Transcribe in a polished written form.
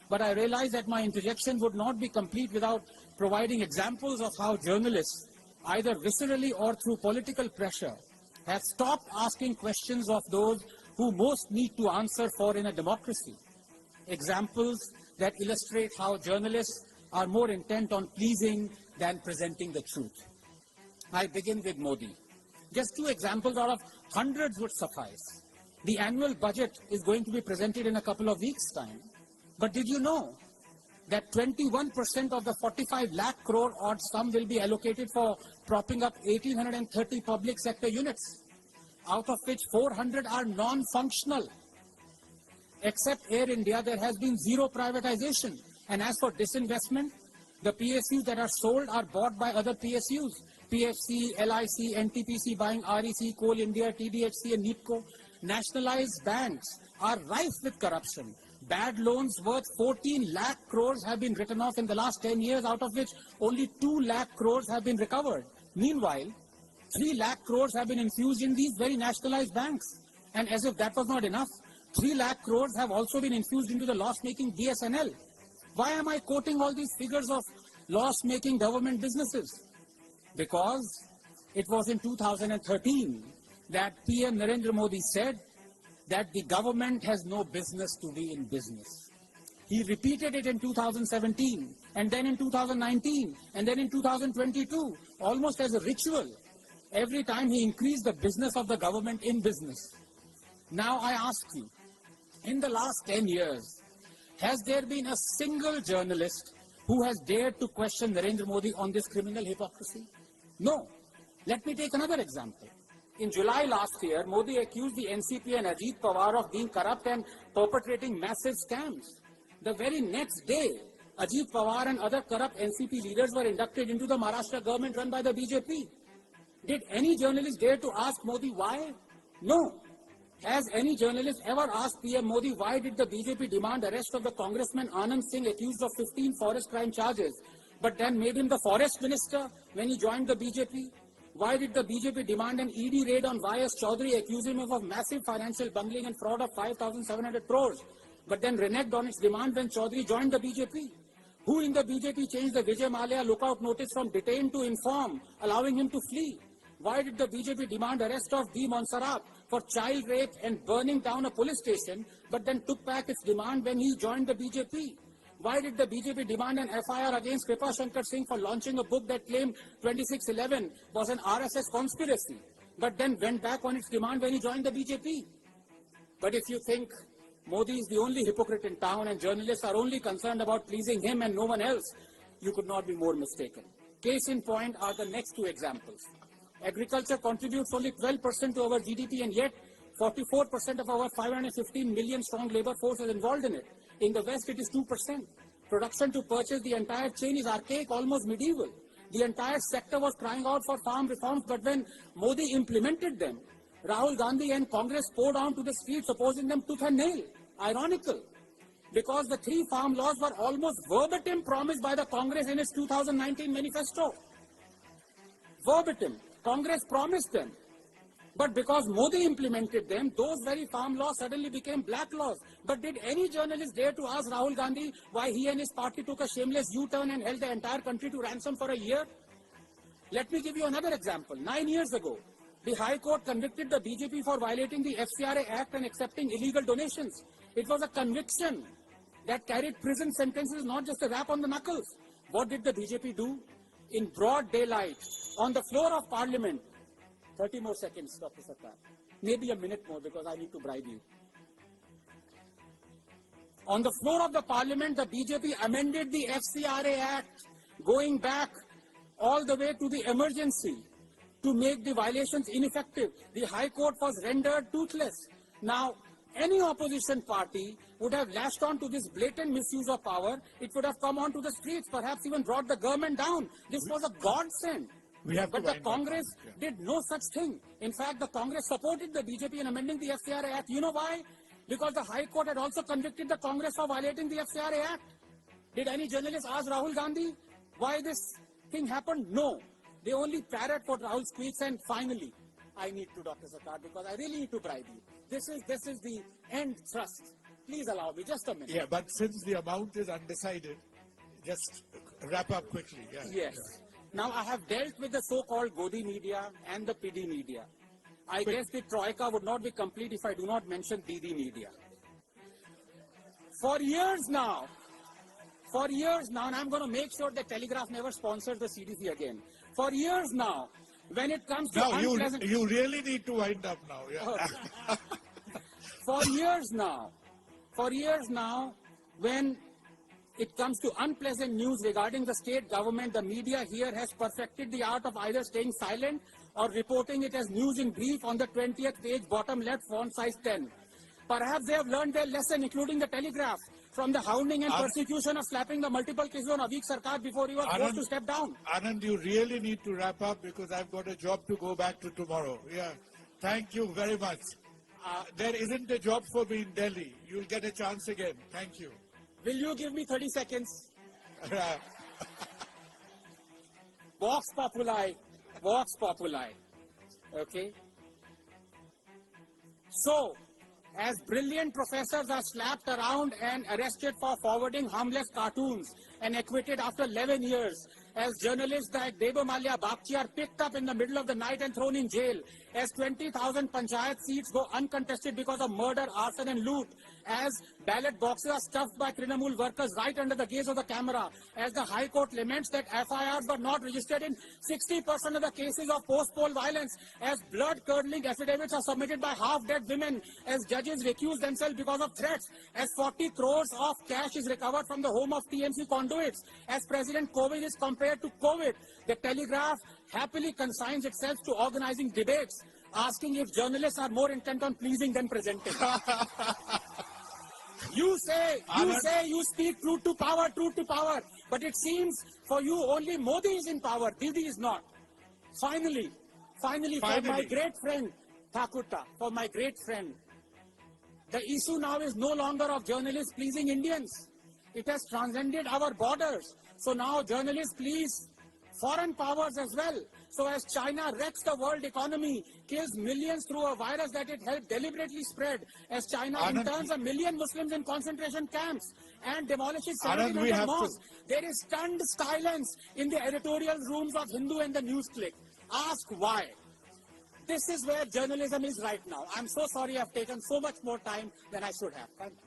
But I realized that my interjection would not be complete without providing examples of how journalists, either viscerally or through political pressure, have stopped asking questions of those who most need to answer for in a democracy. Examples that illustrate how journalists are more intent on pleasing than presenting the truth. I begin with Modi. Just two examples out of hundreds would suffice. The annual budget is going to be presented in a couple of weeks' time. But did you know that 21% of the 45 lakh crore odd sum will be allocated for propping up 1,830 public sector units, out of which 400 are non-functional? Except Air India, there has been zero privatization. And as for disinvestment, the PSUs that are sold are bought by other PSUs. PFC, LIC, NTPC buying REC, Coal India, TDHC and NEEPCO. Nationalized banks are rife with corruption. Bad loans worth 14 lakh crores have been written off in the last 10 years, out of which only 2 lakh crores have been recovered. Meanwhile, 3 lakh crores have been infused in these very nationalized banks. And as if that was not enough, 3 lakh crores have also been infused into the loss-making BSNL. Why am I quoting all these figures of loss-making government businesses? Because it was in 2013 that PM Narendra Modi said that the government has no business to be in business. He repeated it in 2017, and then in 2019, and then in 2022, almost as a ritual. Every time he increased the business of the government in business. Now I ask you, in the last 10 years, has there been a single journalist who has dared to question Narendra Modi on this criminal hypocrisy? No. Let me take another example. In July last year, Modi accused the NCP and Ajit Pawar of being corrupt and perpetrating massive scams. The very next day, Ajit Pawar and other corrupt NCP leaders were inducted into the Maharashtra government run by the BJP. Did any journalist dare to ask Modi why? No. Has any journalist ever asked PM Modi why did the BJP demand arrest of the congressman Anand Singh accused of 15 forest crime charges, but then made him the forest minister when he joined the BJP? Why did the BJP demand an ED raid on YS Chaudhary, accusing him of massive financial bungling and fraud of 5,700 crores, but then reneged on its demand when Chaudhary joined the BJP? Who in the BJP changed the Vijay Mallya lookout notice from detained to inform, allowing him to flee? Why did the BJP demand arrest of D. Monserrat for child rape and burning down a police station, but then took back its demand when he joined the BJP? Why did the BJP demand an FIR against Kripa Shankar Singh for launching a book that claimed 2611 was an RSS conspiracy, but then went back on its demand when he joined the BJP? But if you think Modi is the only hypocrite in town and journalists are only concerned about pleasing him and no one else, you could not be more mistaken. Case in point are the next two examples. Agriculture contributes only 12% to our GDP, and yet 44% of our 515 million strong labor force is involved in it. In the West, it is 2%. Production to purchase the entire chain is archaic, almost medieval. The entire sector was crying out for farm reforms, but when Modi implemented them, Rahul Gandhi and Congress poured onto the streets opposing them tooth and nail. Ironical, because the three farm laws were almost verbatim promised by the Congress in its 2019 manifesto. Verbatim. Congress promised them. But because Modi implemented them, those very farm laws suddenly became black laws. But did any journalist dare to ask Rahul Gandhi why he and his party took a shameless U-turn and held the entire country to ransom for a year? Let me give you another example. 9 years ago, the High Court convicted the BJP for violating the FCRA Act and accepting illegal donations. It was a conviction that carried prison sentences, not just a rap on the knuckles. What did the BJP do? In broad daylight, on the floor of Parliament, 30 more seconds, Dr. Sarkar. Maybe a minute more because I need to bribe you. On the floor of the Parliament, the BJP amended the FCRA Act, going back all the way to the emergency to make the violations ineffective. The High Court was rendered toothless. Now, any opposition party would have lashed on to this blatant misuse of power. It would have come onto the streets, perhaps even brought the government down. This was a godsend. But the Congress did no such thing. In fact, the Congress supported the BJP in amending the FCRA Act. You know why? Because the High Court had also convicted the Congress for violating the FCRA Act. Did any journalist ask Rahul Gandhi why this thing happened? No. They only parrot what Rahul squeaks. And finally, I need to, Dr. Sarkar, because I really need to bribe you. This is the end thrust Please allow me just a minute. Yeah, but since the amount is undecided, just wrap up quickly. Yeah. Yes. Yeah. Now, I have dealt with the so-called Godi media and the PD media. I guess the troika would not be complete if I do not mention Didi media. For years now, and I'm going to make sure that Telegraph never sponsors the CDC again. For years now, when it comes to Now, unpleasant... you really need to wind up now. Yeah. For years now, when it comes to unpleasant news regarding the state government, the media here has perfected the art of either staying silent or reporting it as news in brief on the 20th page, bottom left, font size 10. Perhaps they have learned their lesson, including the Telegraph, from the hounding and persecution of slapping the multiple cases on Avik Sarkar before he was forced to step down. Anand, you really need to wrap up because I've got a job to go back to tomorrow. Yeah. Thank you very much. There isn't a job for me in Delhi. You'll get a chance again. Thank you. Will you give me 30 seconds? Vox Populi. Okay. So, as brilliant professors are slapped around and arrested for forwarding harmless cartoons and acquitted after 11 years, as journalists like Debamaliya Bagchi are picked up in the middle of the night and thrown in jail, as 20,000 panchayat seats go uncontested because of murder, arson and loot, as ballot boxes are stuffed by Trinamool workers right under the gaze of the camera, as the High Court laments that FIRs were not registered in 60% of the cases of post-poll violence, as blood-curdling affidavits are submitted by half-dead women, as judges recuse themselves because of threats, as 40 crores of cash is recovered from the home of TMC conduits, as President COVID is compared to COVID, the Telegraph happily consigns itself to organizing debates, asking if journalists are more intent on pleasing than presenting. You say you speak truth to power, but it seems for you only Modi is in power, Didi is not. Finally, for my great friend, Thakurta, for my great friend, the issue now is no longer of journalists pleasing Indians. It has transcended our borders. So now journalists please foreign powers as well. So as China wrecks the world economy, kills millions through a virus that it helped deliberately spread, as China interns 1 million Muslims in concentration camps and demolishes 1,700 mosques, there is stunned silence in the editorial rooms of Hindu and the News Click. Ask why. This is where journalism is right now. I'm so sorry I've taken so much more time than I should have. Thank you.